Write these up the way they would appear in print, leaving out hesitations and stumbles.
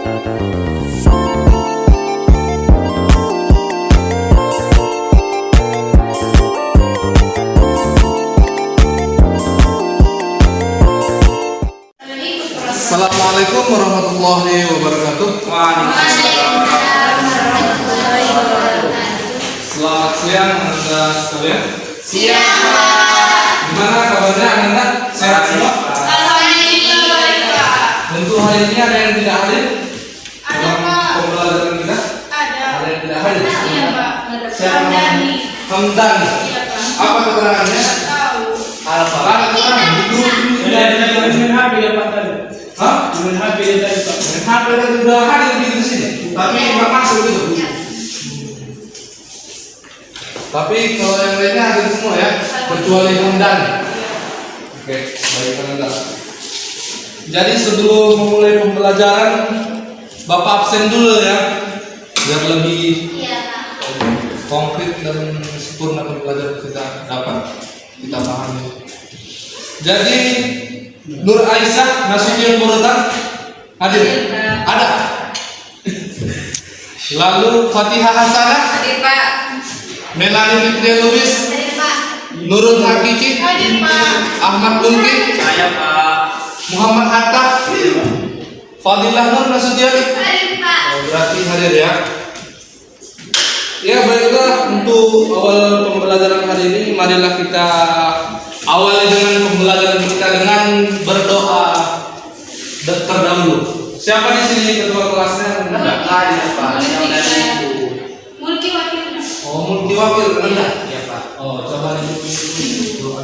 Assalamualaikum warahmatullahi wabarakatuh. Selamat siang Anda sekalian. Siang, Pak. Gimana kabarnya Anda? Sehat semua? Alhamdulillah, Pak. Tentu hari ini ada yang tidak hadir Ada, dalam Pak. pembelajaran kita. Ada. Ada yang tidak hadir. Iya, Pak. Siapa? Hamdani. Hamdani. Iya, Pak. Apa keterangannya? Tahu. Apa? Keterangan duduk. Hah? HP dan sudah hadir di sini. Tapi nggak masuk gitu. Tapi kalau yang lainnya hadir semua ya, kecuali Hamdani. Oke, baik Anda. Jadi sebelum memulai pembelajaran, Bapak absen dulu ya, biar lebih Iya, Pak. konkret dan sempurna pembelajaran kita dapat kita pahami. Jadi Nur Aisyah Nasution Morotan hadir? Ada. Lalu Fatihah Hasanah, Hadir, Pak. Melanie Fitria Lubis, Hadir, Pak. Nurul Hakiki, Hadir, Pak. Ahmad Mulki, Saya Pak. Muhammad Hatta, Fadilah Nur Nasution. Hadir, Pak. Berarti hadir ya. Ya baiklah, untuk awal pembelajaran hari ini marilah kita awali dengan pembelajaran kita dengan berdoa terdahulu. Siapa di sini ketua kelasnya? Enggak ada Pak. Yang dari itu. Mulki wakilnya. Oh, Mulki wakil Anda. Iya Pak. Oh, coba doa.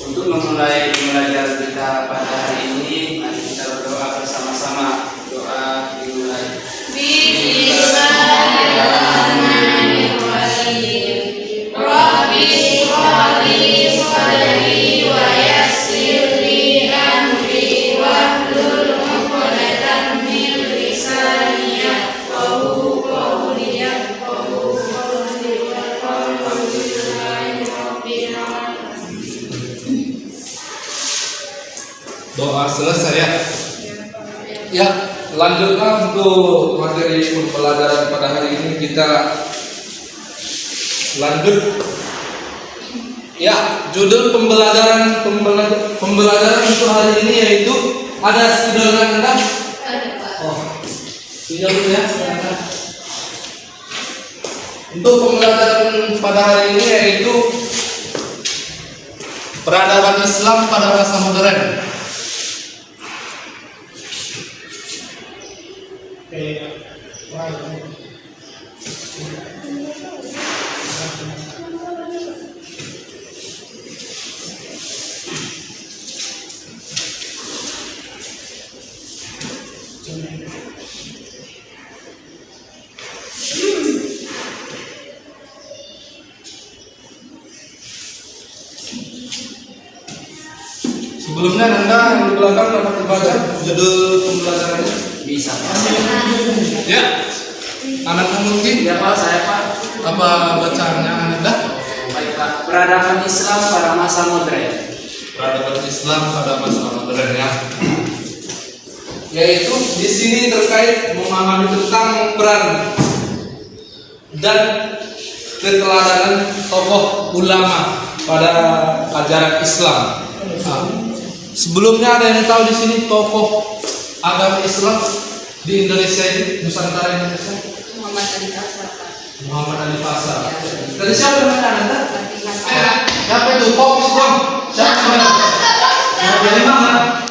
Untuk memulai pembelajaran kita pada hari ini, mari kita berdoa bersama-sama. Doa dimulai. Bismillahirrahmanirrahim. Rabbi sholli sadri wa yassir li amri wahlul 'uqdatam min lisani yafqahu qawli yafqahu qawli walhamdulillahi rabbil alamin. Doa selesai ya. Ya, lanjutkan untuk materi pembelajaran pada hari ini kita lanjut. Ya, judul pembelajaran untuk hari ini yaitu ada spidolnya Anda? Ada, Pak. Oh, pinjam dulu ya. Silakan. Untuk pembelajaran pada hari ini yaitu peradaban Islam pada masa modern. Sebelumnya Anda yang di belakang dapat dibaca judul pembelajarannya. Bisa Pak. Ya, anak mungkin Iya Pak, saya Pak. apa bacaannya Anda? Baik Pak. Peradaban Islam pada masa modern. Peradaban Islam pada masa modern ya. Yaitu di sini terkait memahami tentang peran dan keteladanan tokoh ulama pada ajaran Islam. Nah, sebelumnya ada yang tahu di sini tokoh agama Islam di Indonesia ini, Nusantara Indonesia? Muhammad Ali Kasar, Pak. Muhammad Ali Pasar. Dari siapa namanya Anda? Fatihah. Siapa itu? Fokus dong. Siapa namanya? Dari mana?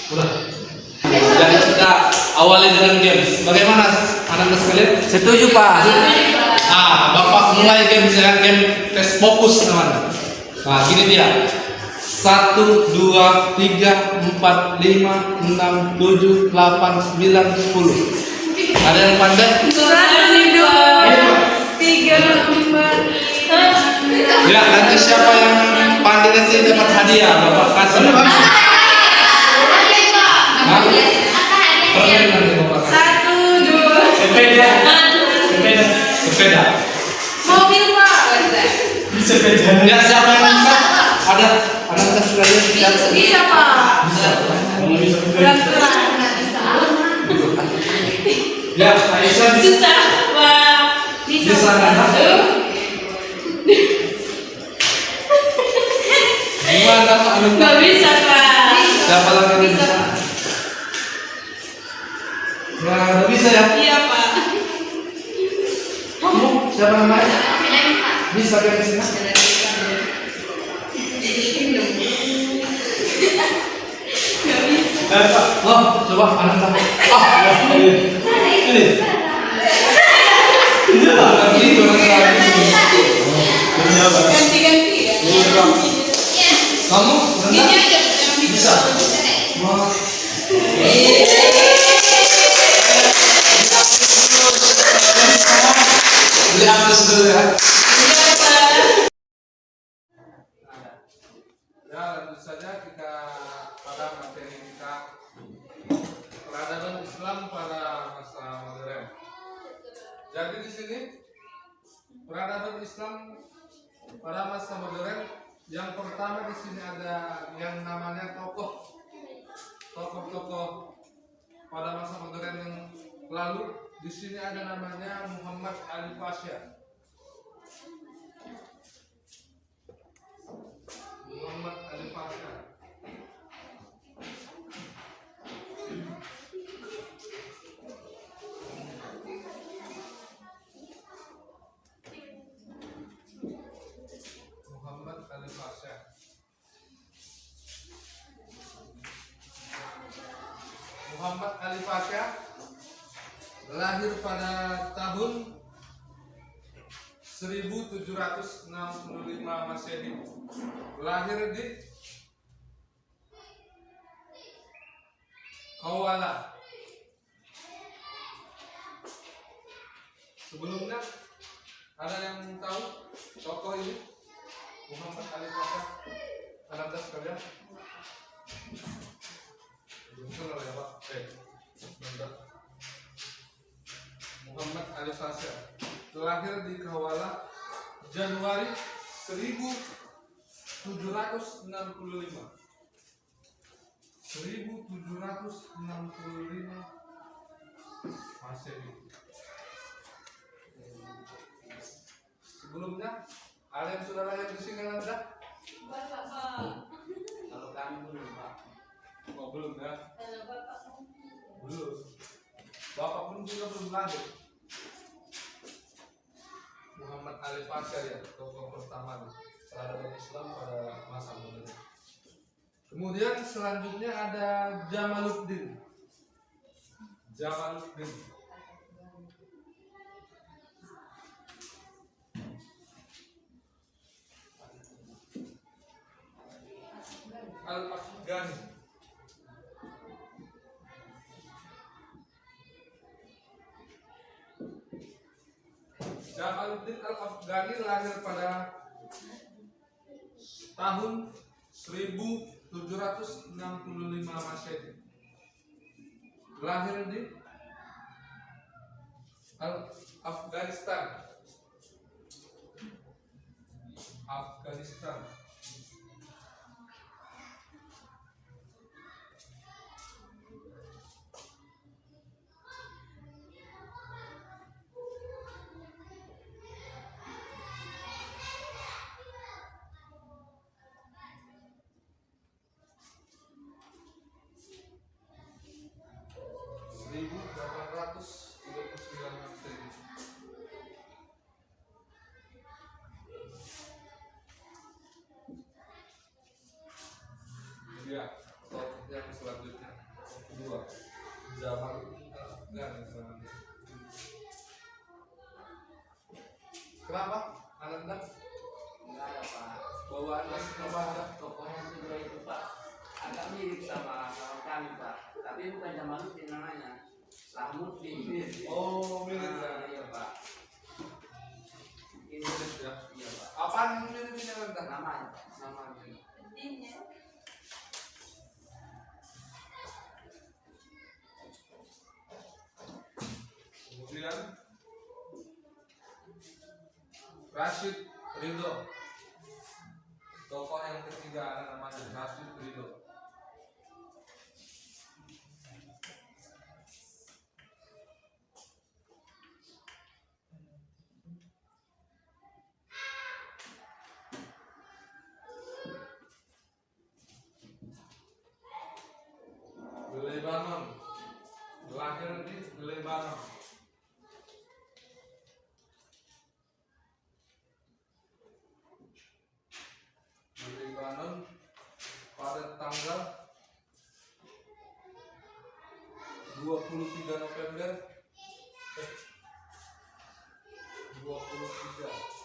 Udah. Dan kita awali dengan games. Bagaimana anak-anak sekalian? Setuju Pak. Ah, Bapak mulai games ya, game tes fokus namanya. Nah, gini dia. 1, 2, 3, 4, 5, 6, 7, 8, 9, 10. Ada yang pandai? 1, 2, 3, 4. Ya, nanti siapa yang pandai nanti dapat hadiah. Bapak kasih. Hah? Permen nanti Bapak kasih. Sepeda. Mobil, Pak. Ya, siapa yang bisa? Ada anak siap? Bisa Pak. Bisa. Pelan-pelan. Ya, Aisyah. Susah Pak. Bisa kan? Gimana Pak Anu? Nggak bisa Pak. Siapa lagi yang bisa? Ya, nggak bisa ya? Iya Pak. Kamu siapa namanya? Bisa kan di sini? Nggak bisa. Pak. Oh, coba anak kamu. Ini. Nanti itu nanti. Ganti-ganti ya. Kamu Gini rendah? aja yang Bisa. Wah. Beli ambles dulu ya. Iya Pak. Ya, lanjut saja kita pada materi kita peradaban Islam pada masa modern. Jadi di sini peradaban Islam pada masa modern yang pertama di sini ada yang namanya tokoh-tokoh pada masa modern yang lalu. Di sini ada namanya Muhammad Ali Pasha. Muhammad Ali Pasha. Muhammad Ali Pasha. Muhammad Ali Pasha lahir pada tahun 1765 Masehi. Lahir di Kawala. Sebelumnya ada yang tahu tokoh ini Muhammad Ali Pasha? Anda sekalian? Belum kenal ya Pak? Bentar. Muhammad Ali Pasha lahir di Kawala Januari 1765. 1765 Masehi. Sebelumnya ada yang sudah lahir di sini Anda? Bapak Pak. Kalau kami belum Pak. Oh, belum ya? Kalau Bapak Belum. Bapak pun juga belum lahir. Muhammad Ali Pasha ya, tokoh pertama peradaban Islam pada masa modern. Kemudian selanjutnya ada Jamaluddin. Jamaluddin. Al-Afghani. Jamaluddin Al-Afghani lahir pada tahun 1765 Masehi. Lahir di Afghanistan. Afghanistan. Ya, topik yang selanjutnya kedua Jamaluddin Al-Afghani. Kenapa? Ananda? Enggak ada Pak. Bawaannya kenapa ada? Tokoh yang kedua itu Pak agak mirip sama kami Pak. Tapi bukan Jamaluddin namanya. Salahuddin. Oh, mirip ya? Iya Pak. Ini Mirip ya? iya Pak. Apaan yang mirip ini Ananda? Namanya Pak. Namanya. Kemudian Rashid Ridho, tokoh yang ketiga juga ada namanya Rashid Ridho. Lebanon, lahir di Lebanon. Di Lebanon pada tanggal 23 November 23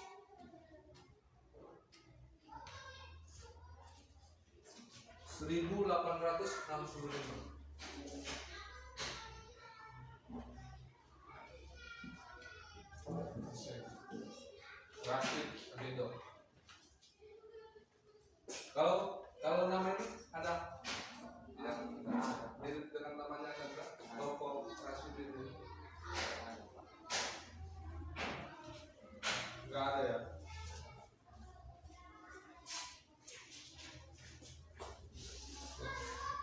1865. Rashid Ridho. Kalau nama ini ada yang mirip dengan namanya ada tokoh Rashid Ridho? Enggak ada ya.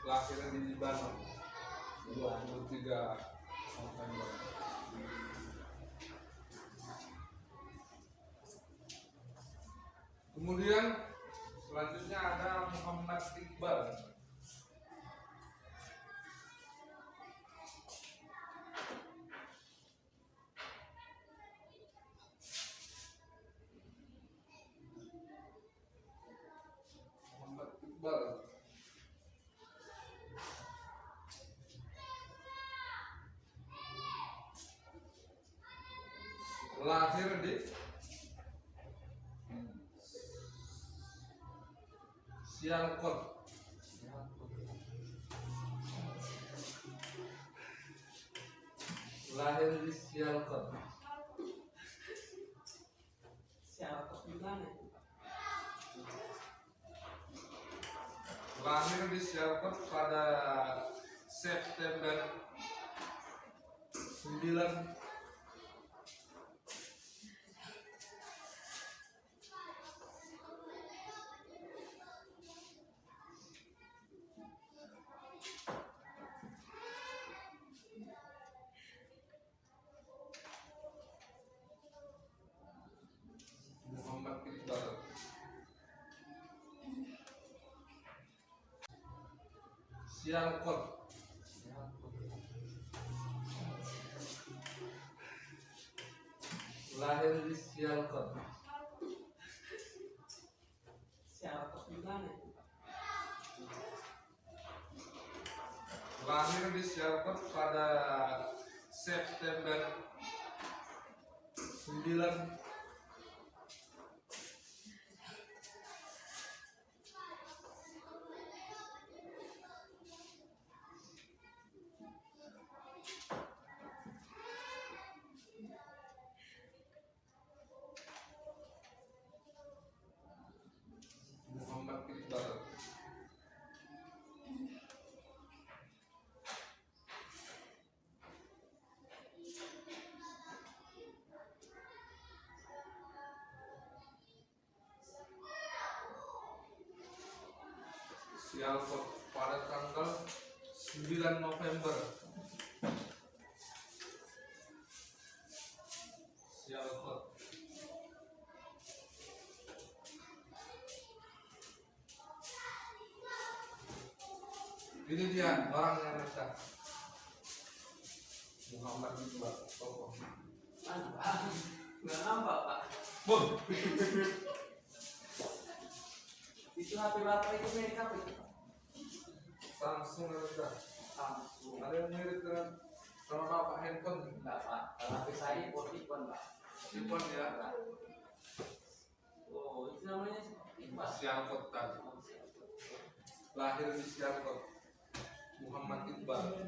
Lahirnya di Libanon 23 November. Kemudian selanjutnya ada Muhammad Iqbal. Muhammad Iqbal lahir di Sialkot. Lahir di Sialkot. Siapa di mana? Lahir di Sialkot pada September 9 Muhammad Iqbal. Sialkot. Lahir di Sialkot. Siapa di mana? Lahir di Sialkot pada September 9 Muhammad Iqbal. Sialkot pada tanggal 9 November. Sialkot. Ini dia orang yang besar. Muhammad Iqbal, tokoh. Nggak nampak Pak. Bun, Itu HP bapak itu merek apa itu? Samsung ada. Samsung. Ada yang mirip dengan sama bapak handphone. Enggak Pak. Kalau HP saya Iphone Pak. Handphone ya. Oh, itu namanya Iqbal. Sialkot tadi. Lahir di Sialkot. Muhammad Iqbal.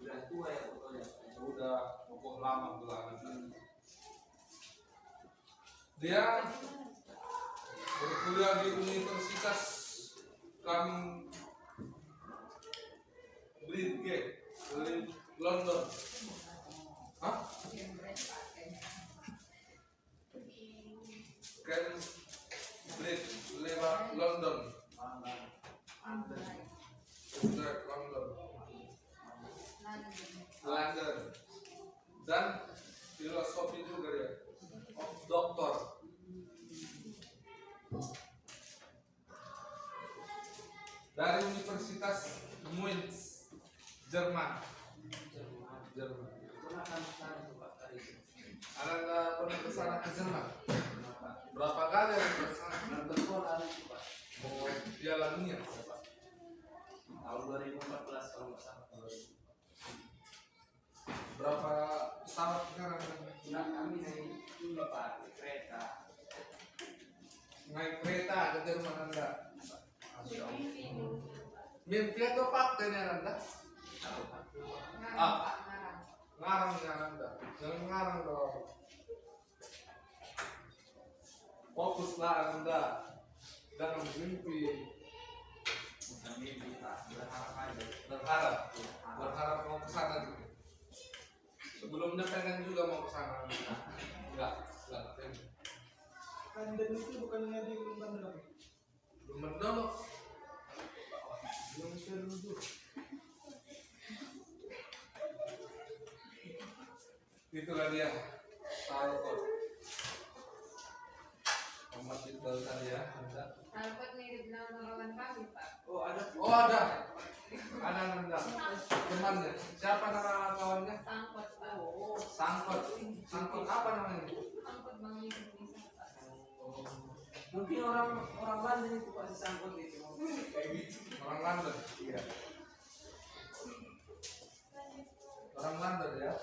Udah tua ya fotonya. Udah tokoh lama belakangan. Dia berkuliah di Universitas Cambridge, London. Hah? Madrid lewat London. Utrecht, London. London. Dan filosofi juga ya. Doktor. Dari Universitas Mainz, Jerman. Jerman. Anda pernah ke sana ke Jerman? Berapa kali Anda ke sana? Oh, Piala Dunia. Tahun 2014 kalau nggak salah. Berapa pesawat sekarang? Nah, kami naik ini Pak, kereta. Naik kereta ke Jerman Anda. Masya Allah. Mimpi atau fakta ini Anda? Ngarang ya Anda. Jangan ngarang dong. Fokuslah Anda. Jangan mimpi. Bukan mimpi Pak, berharap aja. Berharap mau ke sana juga. Sebelumnya pengen juga mau ke sana. Enggak pengen. London itu bukannya di London? Belum dulu. Belum dulu. Itulah dia. Alkot. Amat itu tadi ya. Alkot mirip nama lawan kami, Pak. Oh ada. Ada Nanda. Temannya. Siapa nama kawannya? Sangkot, Pak. Sangkot. Sangkot apa namanya? Sangkot Bang Indonesia, Pak. Mungkin orang London itu pasti sangkut itu. Orang London. Iya. Orang London ya.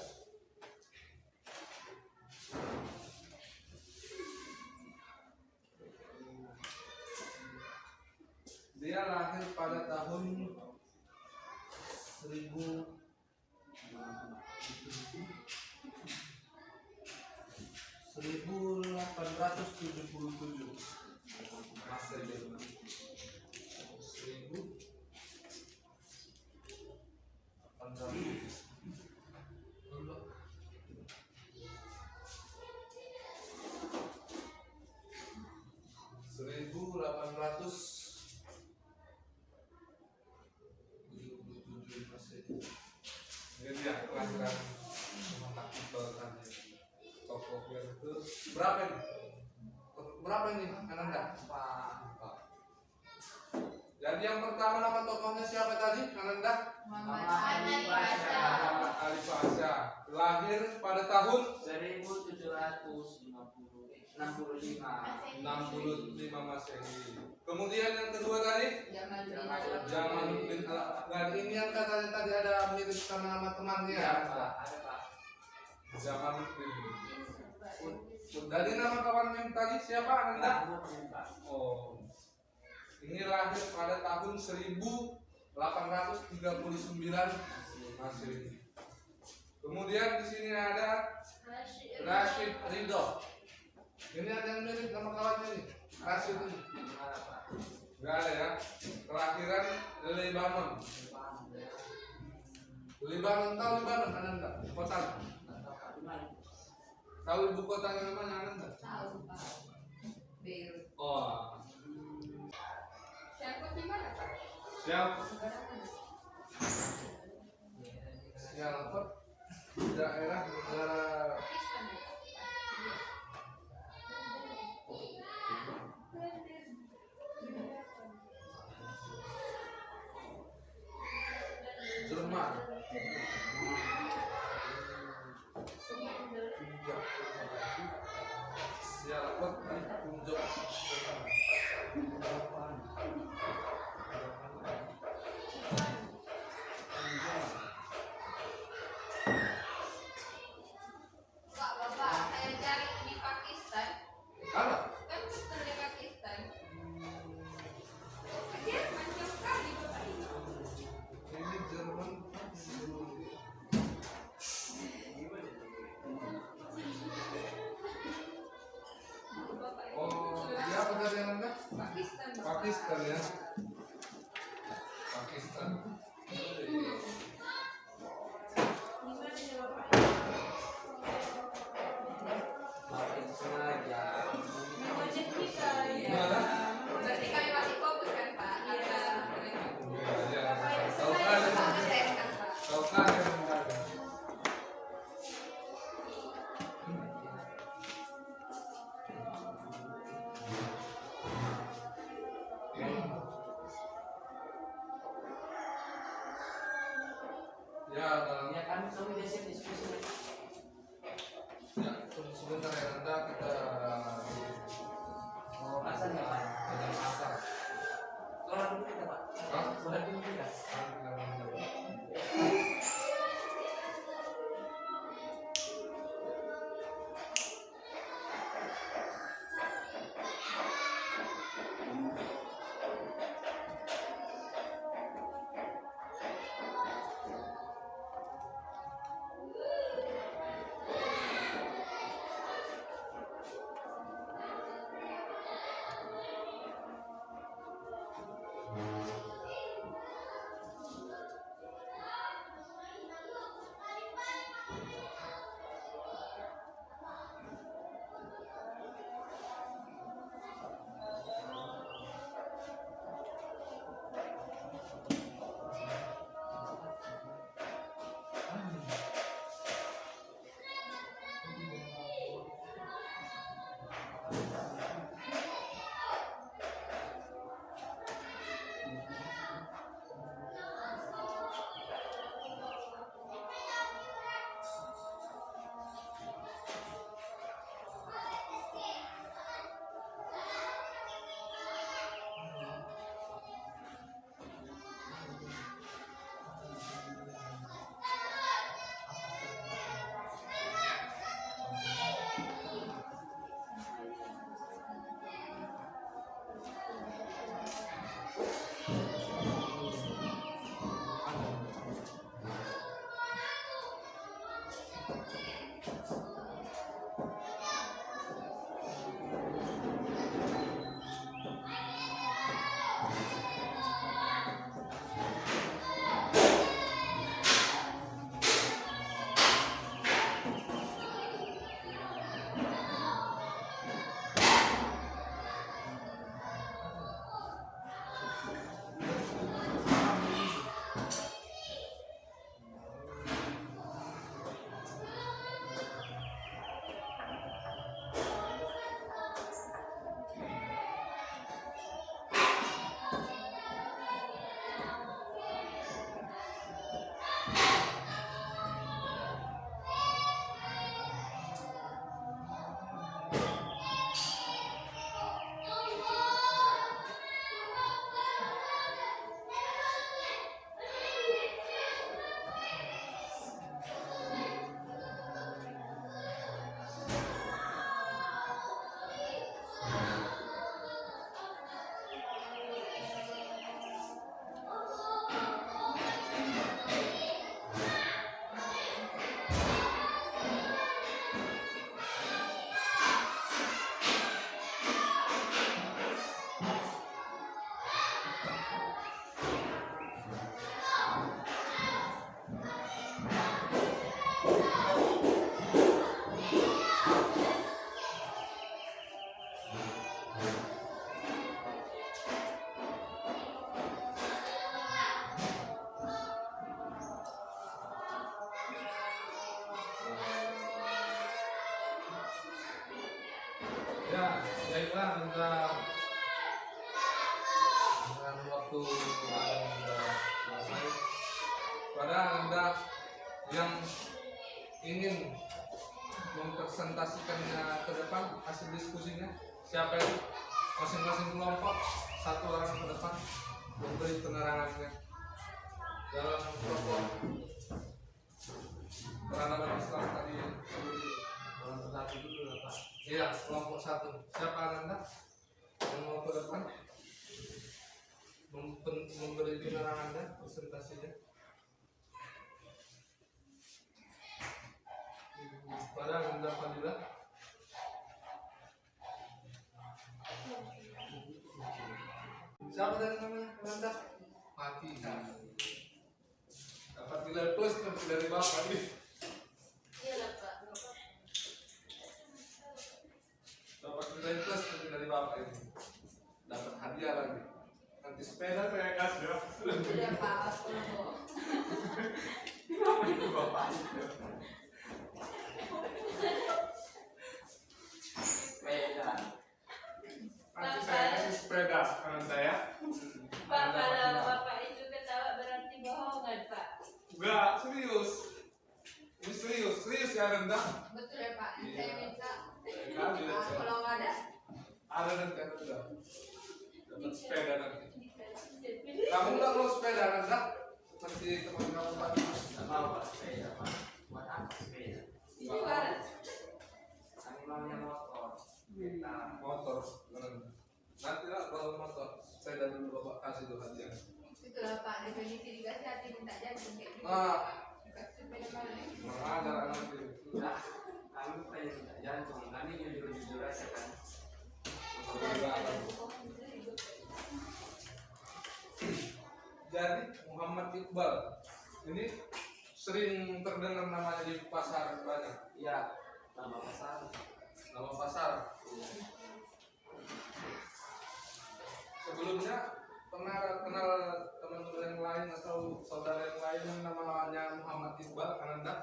Dia lahir pada tahun 1877. Masa Jerman. 1877 Masehi. Ini dia kelahiran Muhammad Iqbal tadi. Tokoh yang itu berapa ini? Berapa ini Ananda? Empat. Jadi yang pertama nama tokohnya siapa tadi? Ananda? Muhammad Ali Pasha. Muhammad Ali Pasha. Lahir pada tahun 65 Masehi. Kemudian yang kedua tadi Jamaluddin Al-Afghani. Ini yang katanya tadi ada mirip sama nama temannya. Ada Pak. Jamaluddin. Dari nama kawan yang tadi siapa Anda? Oh. Ini lahir pada tahun 1839 Masehi. Kemudian di sini ada Rashid Ridho. Ini ada yang mirip nama kawannya nih. Rashid ini. Enggak ada ya. Kelahiran Lebanon. Lebanon tahu Lebanon Anda? Kota. Tahu ibu kotanya namanya Anda? Tahu, Pak. Beirut. Oh. Sangkot di mana, Pak? Siapa? Negara mana? Siapa? Daerah negara Pakistan, ya, Pak? Jerman. Siapa ditunjuk? Pak, Bapak, saya cari di Pakistan. Ada? Kan betul di Pakistan. Jerman jauh kali, Bapak. Ini Jerman. Bapak, Oh, dia apa tadi yang Anda? Pakistan, Bapak. Pakistan ya. Pakistan. Gimana ya, Bapak? Bapak itu sengaja. Wajah kita ya. Gimana? Ya, dalam Ya kan kami biasa diskusi. ya, tunggu sebentar ya, Nanda, kita mau Asal ya, Pak? dengan asal. Suara dulu kita, Pak. Hah? Suara dulu kita. Ya, baiklah, Nanda. Dengan waktu yang sudah selesai, pada Anda yang ingin mempresentasikannya ke depan hasil diskusinya, siapa itu? Masing-masing kelompok satu orang ke depan memberi penerangannya dalam kelompok peradaban Islam tadi. Kelompok satu dulu lah, Pak. Iya, kelompok satu. Siapa Anda yang mau ke depan memberi penerangannya, presentasinya? Pada Anda Fadila. Siapa tadi namanya? Anda? Mati. Dapat nilai plus dari Bapak ini. Iya lah Pak. Dapat nilai plus dari Bapak ini. Dapat hadiah lagi. Nanti sepeda saya kasih ya. Tidak Pak, aku Kenapa itu Bapak? Sepeda. Nanti saya kasih sepeda kanan saya. Pak, kalau Bapak itu ketawa berarti bohongan Pak. Enggak, serius. Ada nanti dapat sepeda nanti. Kamu nggak mau sepeda nanti? Seperti teman kamu tadi. Nggak mau Pak, sepeda Pak. Buat apa sepeda? Ini gimana? Kami maunya motor. Nah, Motor. Nanti lah kalau motor sepeda dulu bapak kasih tuh hadiah. Itulah Pak, definisi dikasih hati minta jantung kayak gitu. Dikasih sepeda mana nih? Mengajar nanti. enggak. Kami pengen minta jantung. Kami jujur-jujur aja kan. Jadi Muhammad Iqbal ini sering terdengar namanya di pasar banyak. Iya, nama pasar. Nama pasar. Sebelumnya pernah kenal teman-teman yang lain atau saudara yang lain yang namanya Muhammad Iqbal Ananda?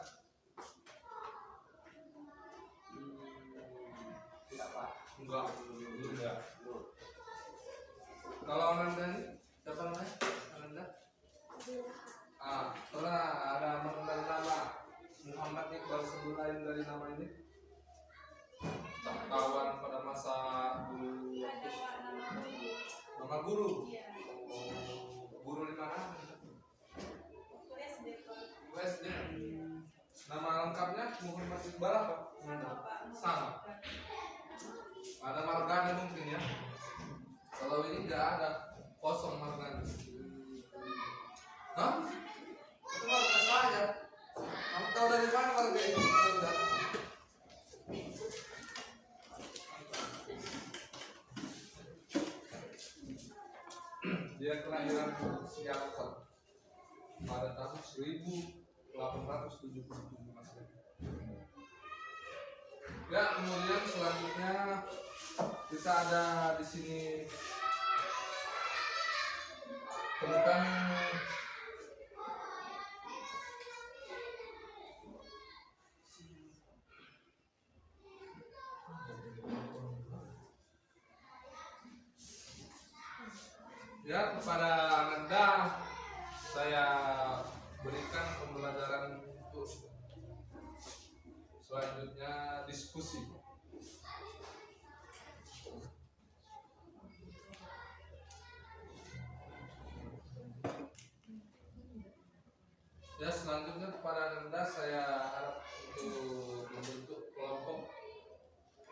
Tidak Pak. Enggak, belum ya. Belum. Kalau Ananda ini siapa namanya? Ananda? Pernah ada mengenal nama Muhammad Iqbal sebelum lain dari nama ini? Kawan pada masa dulu. Nama guru. Guru di mana? USD. Nama lengkapnya Muhammad Iqbal apa? Sama. Ada marganya mungkin ya. Kalau ini nggak ada, kosong marganya. Hah? Itu marga saja. Kamu tahu dari mana marga itu? Dia kelahiran Seattle pada tahun 1877 Masehi. Ya, kemudian selanjutnya kita ada di sini tentang ya, kepada Anda saya berikan pembelajaran untuk selanjutnya diskusi. Ya, selanjutnya kepada Anda saya harap untuk membentuk kelompok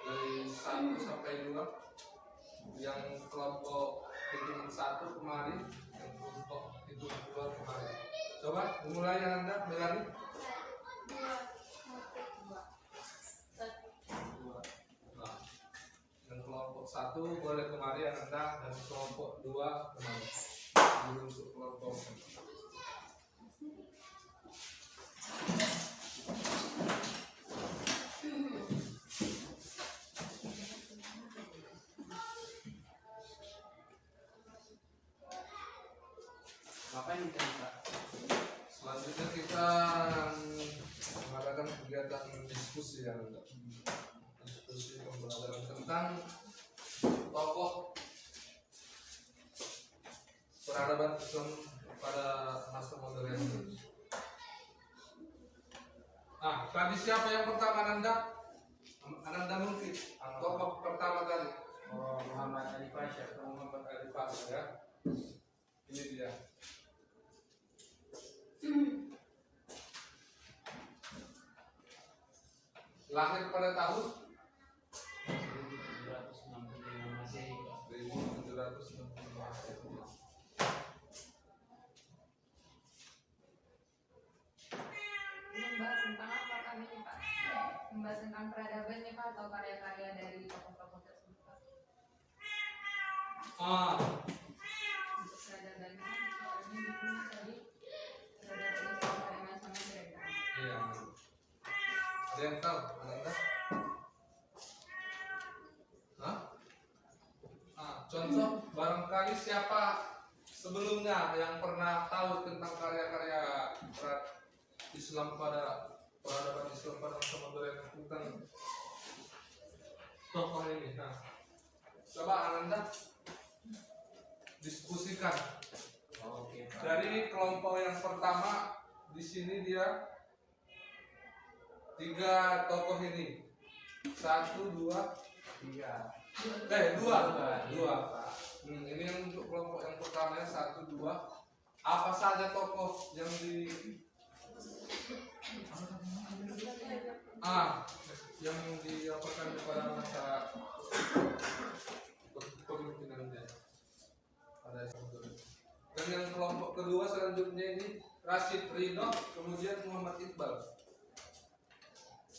dari 1 sampai 2. Yang kelompok hitungan 1 kemarin, yang kelompok hitungan 2 kemarin. Coba dimulai yang Anda, Melani. 2. Nah, yang kelompok 1 boleh kemarin yang Anda, dan kelompok 2 kemarin. Dulu untuk kelompok. Apa yang kita? Selanjutnya kita mengadakan kegiatan diskusi ya, diskusi pembelajaran tentang tokoh peradaban Islam pada masa modern. Tadi siapa yang pertama Ananda mungkin tokoh pertama tadi. Muhammad Ali Pasha. Muhammad Ali Pasha ya. Ini dia. Lahir pada tahun 1765 Masehi. 1765 Masehi. Membahas tentang apa kami nih Pak? Membahas tentang peradabannya Pak atau karya-karya dari tokoh-tokoh tersebut Pak? Untuk peradabannya, soalnya dulu tadi peradaban Islam pada masa modern Pak. Iya. Ada yang tahu? Ananda? Contoh barangkali siapa sebelumnya yang pernah tahu tentang karya-karya Islam pada peradaban Islam pada masa modern tentang tokoh ini. Coba Ananda diskusikan. Oke, Pak. Dari kelompok yang pertama di sini dia 3 tokoh ini. 1, 2, 3. Dua. Ini yang untuk kelompok yang pertama, 1, 2. Apa saja tokoh yang yang dilaporkan kepada masa kepemimpinan dia pada saat itu. Dan yang kelompok kedua selanjutnya ini Rashid Ridho, kemudian Muhammad Iqbal.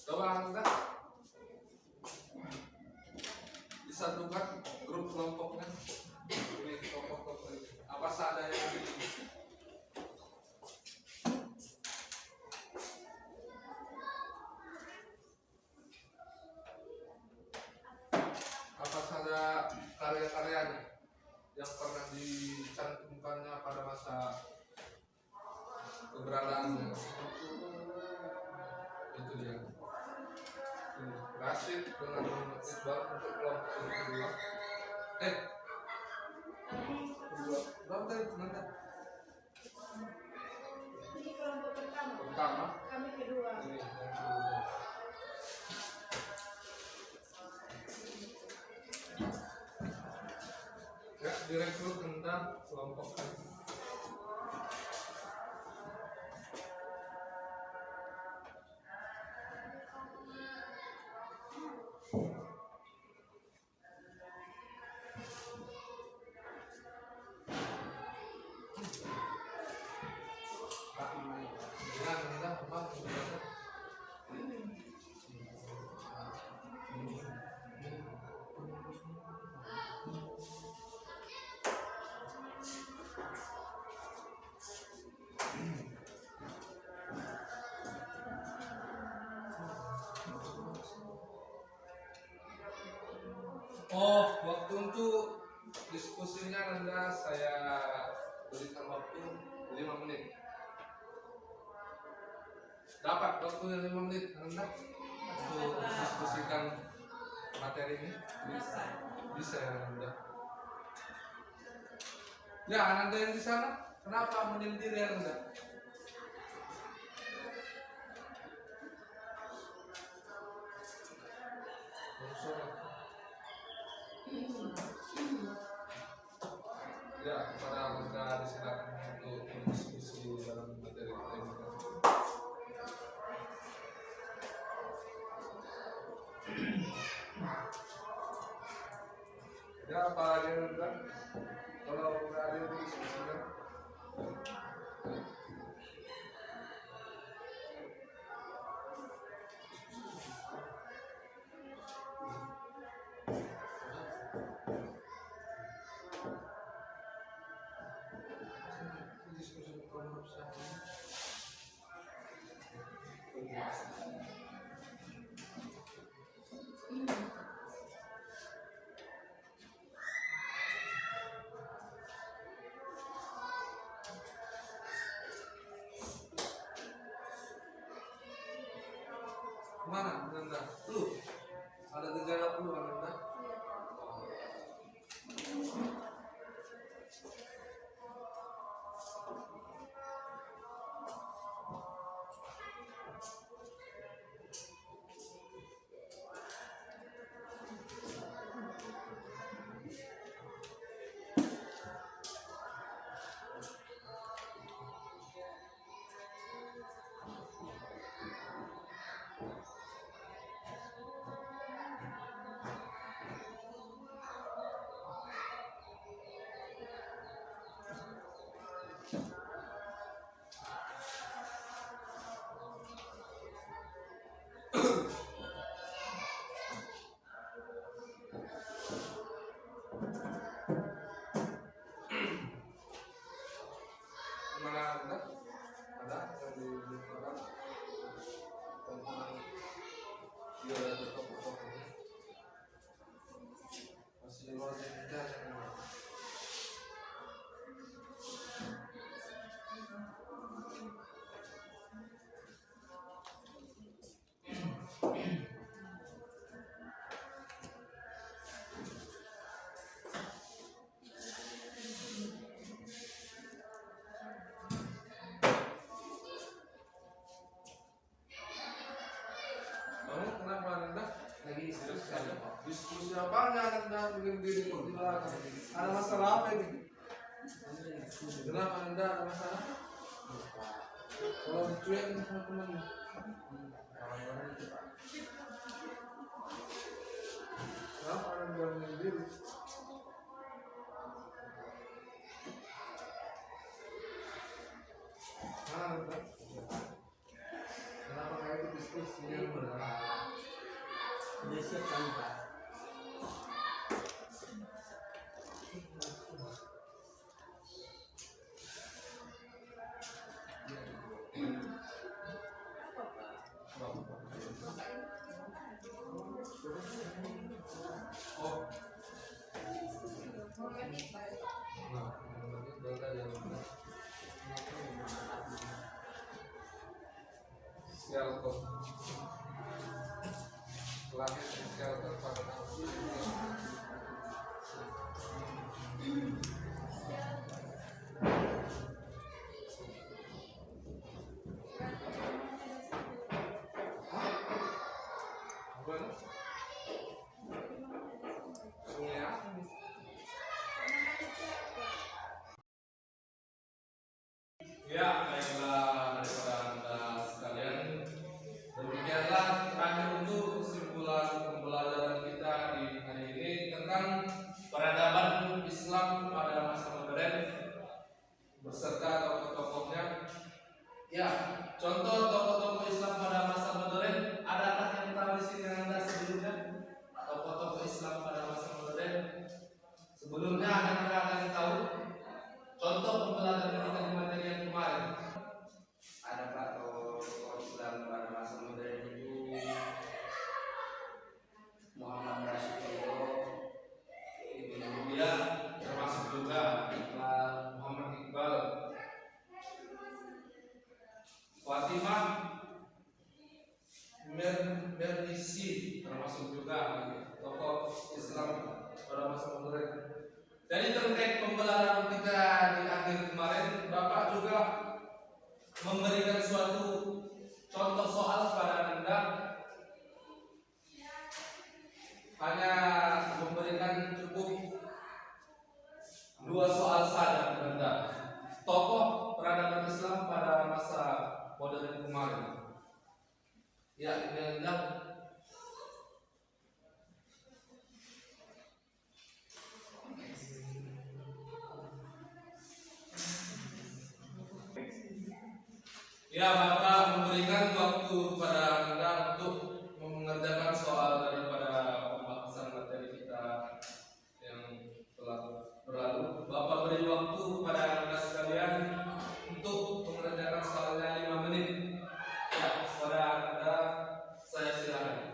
Coba Anda disatukan grup kelompoknya. Ini tokoh-tokoh ini. Apa saja yang ada di sini? Apa saja karya-karyanya yang pernah dicantumkannya pada masa keberadaannya? Itu dia. Rashid dengan Muhammad Iqbal untuk kelompok yang kedua. Kedua. Berapa tadi teman-teman? Ini kelompok pertama. Pertama. Kami kedua. Ini yang kedua. Ya, direkrut tentang kelompok kami. Waktu untuk diskusinya Anda saya berikan waktu 5 menit. Dapat waktu 5 menit Anda untuk diskusikan materi ini? Bisa ya Anda. Ya, Anda yang di sana, kenapa menyendiri Anda? Ya, kepada Anda disilakan untuk berdiskusi dalam materi ini. Ya, apa lagi Anda? Kalau nggak ada yang diskusikan. di belakang. Ada masalah apa ini? Kenapa Anda ada masalah? Kalau dicuek sama temannya. Kenapa Anda bilang diri? Kenapa kayak itu diskusi? Sudah siap kan Pak? Ya, baiklah daripada Anda sekalian, demikianlah terakhir untuk kesimpulan pembelajaran kita di hari ini tentang peradaban Islam pada masa modern beserta tokoh-tokohnya. Ya, contoh tokoh-tokoh Islam pada masa modern, adakah yang tahu di sini Anda sebelumnya? Tokoh-tokoh Islam pada masa modern sebelumnya ada yang tahu? Contoh pembelajaran kita di materi yang kemarin. Ada Pak tokoh Islam pada masa modern itu Muhammad Rasulullah, Ibnu Ya, termasuk juga Muhammad Iqbal, Fatimah Mernisi, termasuk juga tokoh Islam pada masa modern. Jadi terkait pembelajaran kita di akhir kemarin, Bapak juga memberikan suatu contoh soal kepada Anda, hanya memberikan cukup 2 soal saja kepada Anda. Tokoh peradaban Islam pada masa modern kemarin. Ya, ini Anda. Ya, Bapak memberikan waktu kepada Anda untuk mengerjakan soal daripada pembahasan materi kita yang telah berlalu. Bapak beri waktu kepada Anda sekalian untuk mengerjakan soalnya 5 menit. Ya, kepada Anda saya silakan.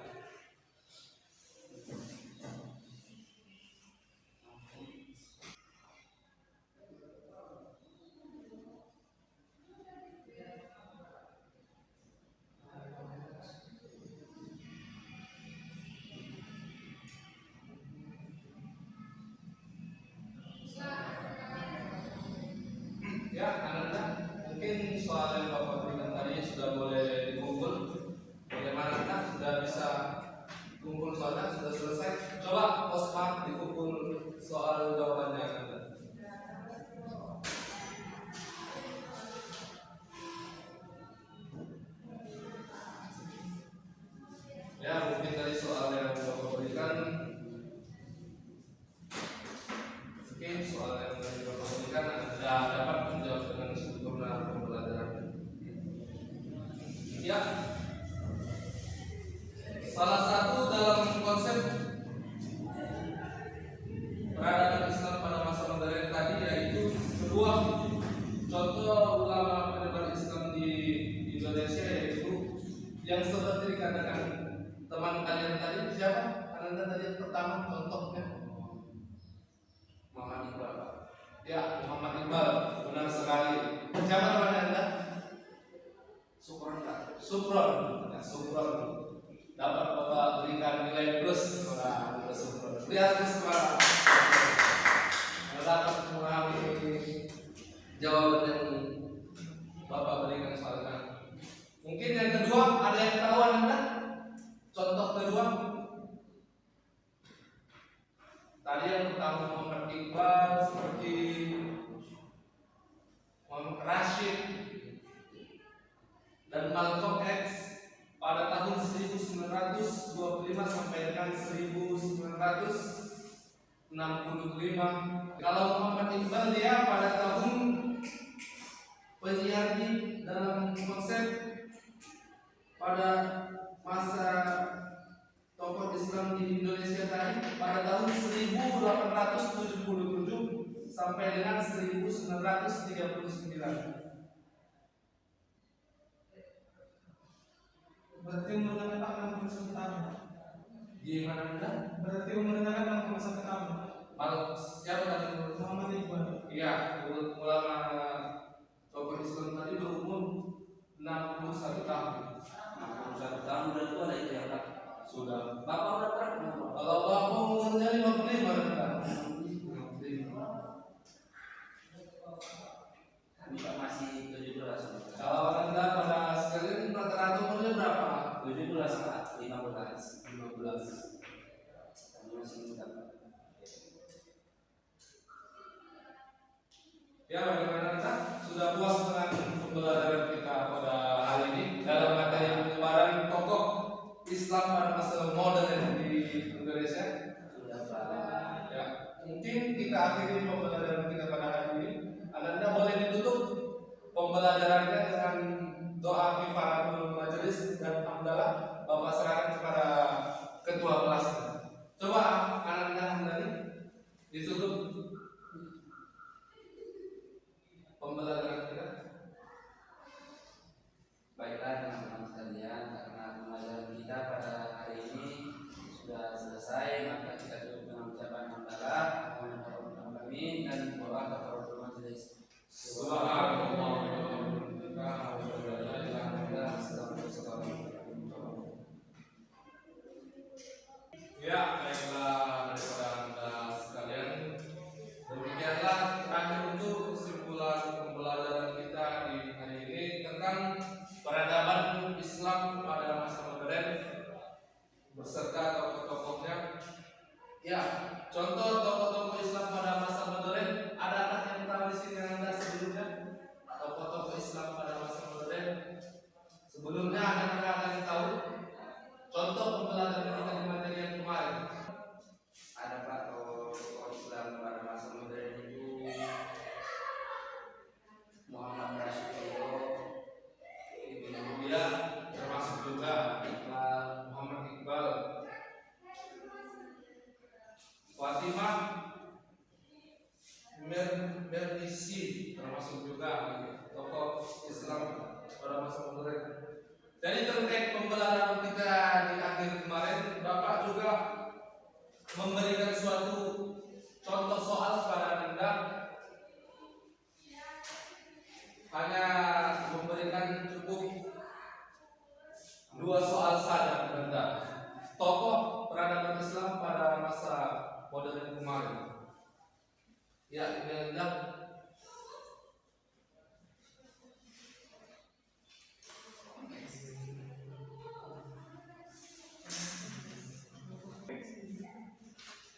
Ya, Anda mungkin soal yang Bapak berikan tadi sudah boleh dikumpul. Bagaimana Anda sudah bisa kumpul soalnya, sudah selesai? Coba Posma dikumpul soal jawabannya Anda. Ya, mungkin dari soal yang Bapak berikan, mungkin soal yang Bapak berikan Anda dapat menjawab dengan sempurna pembelajaran. Ya, salah satu dalam konsep peradaban Islam pada masa modern tadi yaitu sebuah contoh ulama penyebar Islam di Indonesia, yaitu yang seperti dikatakan teman kalian tadi. Siapa? Anda tadi yang pertama contohnya Muhammad Iqbal. Ya, Muhammad Iqbal, benar sekali. Siapa namanya Anda? Sukron Pak. Sukron. Ya, Sukron. Dapat Bapak berikan nilai plus kepada Anda Sukron. Lihat semangat. Anda dapat memahami jawaban yang Bapak berikan soalnya. Mungkin yang kedua, ada yang tahu Anda? Contoh kedua. Tadi yang pertama Muhammad Iqbal, seperti Muhammad Rashid dan Malcolm X pada tahun 1925 sampai dengan 1965. Kalau Muhammad Iqbal dia pada tahun penyiar dalam konsep pada masa tokoh Islam di Indonesia tadi pada tahun 1877 sampai dengan 1939. Berarti umurnya 61 tahun. Gimana Anda? Berarti umurnya 61 tahun. Siapa tadi? Muhammad Iqbal. Iya, ulama tokoh Islam tadi berumur 61 tahun. 61 tahun udah tua lah itu ya Pak. Sudah. Bapak berapa? Kalau bapak umurnya 55 kan? Kami Pak masih 17. Kalau Anda pada sekalian rata-rata umurnya berapa? 17 Pak, 15. 15. Kami masih muda Pak. Ya, bagaimana Anda? Sudah puas dengan pembelajaran kita pada hari ini dalam materi penyebaran tokoh Islam pada masa modern di Indonesia? Sudah Pak. Ya, mungkin kita akhiri pembelajaran kita pada hari ini. Anda boleh ditutup pembelajarannya dengan doa kifaratul majelis dan hamdalah. Bapak serahkan kepada ketua kelas. Coba Anda ditutup pembelajaran kita. Baiklah teman-teman sekalian, karena pembelajaran kita pada hari ini sudah selesai, maka kita tutup dengan ucapan hamdalah, amin dan doa kafaratul majelis. Ya, baiklah daripada Anda sekalian. Demikianlah terakhir untuk kesimpulan pembelajaran kita di hari ini tentang peradaban Islam pada masa modern beserta tokoh-tokohnya. Ya, contoh tokoh-tokoh Islam pada masa modern, adakah yang tahu di sini Anda sebelumnya? Tokoh-tokoh Islam pada masa modern sebelumnya ada yang tahu? Contoh pembelajaran kita di materi yang kemarin. Ada Pak tokoh Islam pada masa modern itu Muhammad Rashid, Ibnu dia termasuk juga Muhammad Iqbal, Fatimah Mernisi termasuk juga tokoh Islam pada masa modern. Jadi terkait pembelajaran kita di akhir kemarin, Bapak juga memberikan suatu contoh soal kepada Anda, hanya memberikan cukup 2 soal saja kepada Anda. Tokoh peradaban Islam pada masa modern kemarin. Ya, ini Anda.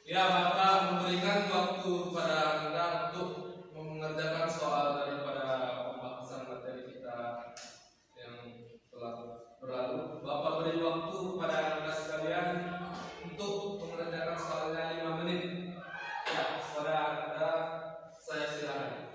Ya, Bapak memberikan waktu kepada Anda untuk mengerjakan soal daripada pembahasan materi kita yang telah berlalu. Bapak beri waktu kepada Anda sekalian untuk mengerjakan soalnya 5 menit. Ya, kepada Anda saya silakan.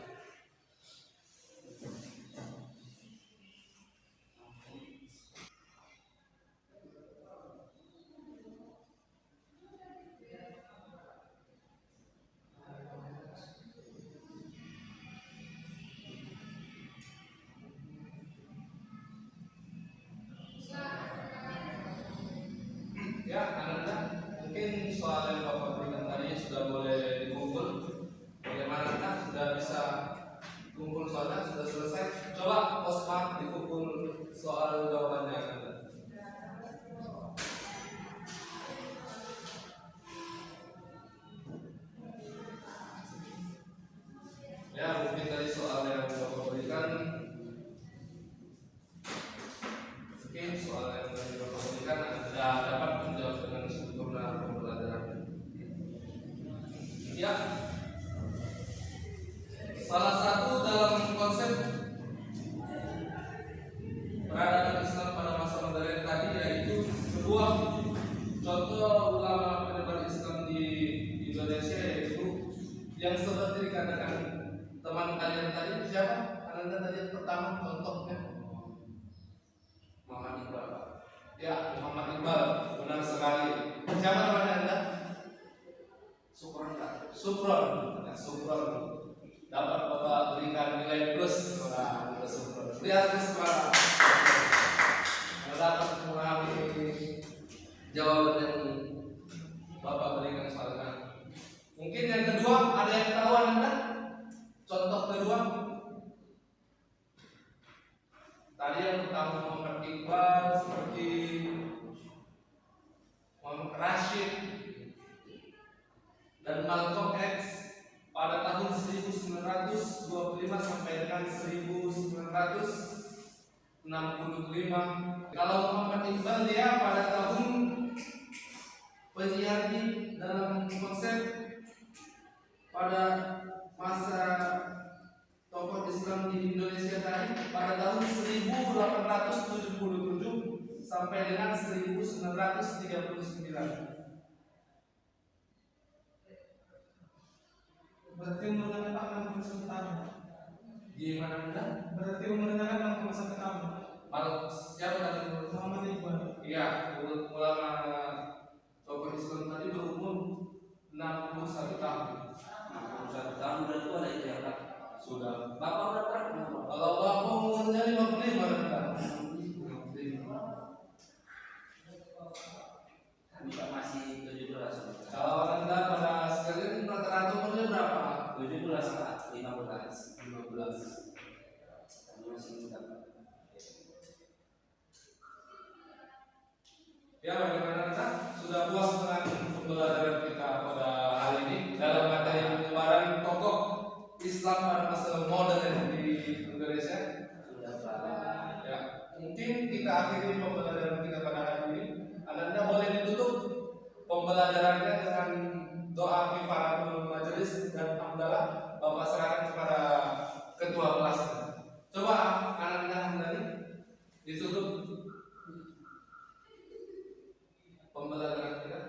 Salah satu dalam konsep peradaban Islam pada masa modern tadi yaitu sebuah contoh ulama penyebar Islam di Indonesia, yaitu yang seperti dikatakan teman kalian tadi. Siapa? Anda tadi yang pertama contohnya Muhammad Iqbal. ya, Muhammad Iqbal. Benar sekali. Siapa namanya Anda? Syukron Pak. Supron. Ya, Supron. Dapat Bapak berikan nilai plus. Wah, untuk Supron. Lihat sekarang. Dapat memahami jawaban yang Bapak berikan soalnya. Mungkin yang kedua, ada yang tahu Anda? Contoh kedua. Tadi yang pertama Muhammad Iqbal, seperti Muhammad Rashid dan Malcolm X pada tahun 1925 sampai dengan 1965. Kalau Muhammad Iqbal dia pada tahun penyiar di dalam konsep pada masa tokoh Islam di Indonesia tadi pada tahun 1877 sampai dengan 1939. Berarti umurnya Pak 61 tahun. Gimana Anda? Berarti umurnya kan 61 tahun. Mal siapa tadi? Muhammad Iqbal. Iya, ulama tokoh Islam tadi berumur 61 tahun. 61 tahun udah tua lah itu ya Pak. Sudah. Bapak udah berapa? Kalau Bapak umurnya 55 kan? Kami Pak masih 17. Kalau Anda pada sekalian rata-rata umurnya berapa? 17 Pak, 15. 15. Kami masih muda Pak. Ya, bagaimana Anda? Sudah puas dengan pembelajaran kita pada hari ini dalam materi penyebaran tokoh Islam pada masa modern di Indonesia? Sudah Pak. Ya, mungkin kita akhiri pembelajaran kita pada hari ini. Anda boleh ditutup pembelajarannya dengan doa kifaratul majelis dan hamdalah. Bapak serahkan kepada ketua kelas. Coba Anda ditutup pembelajaran kita.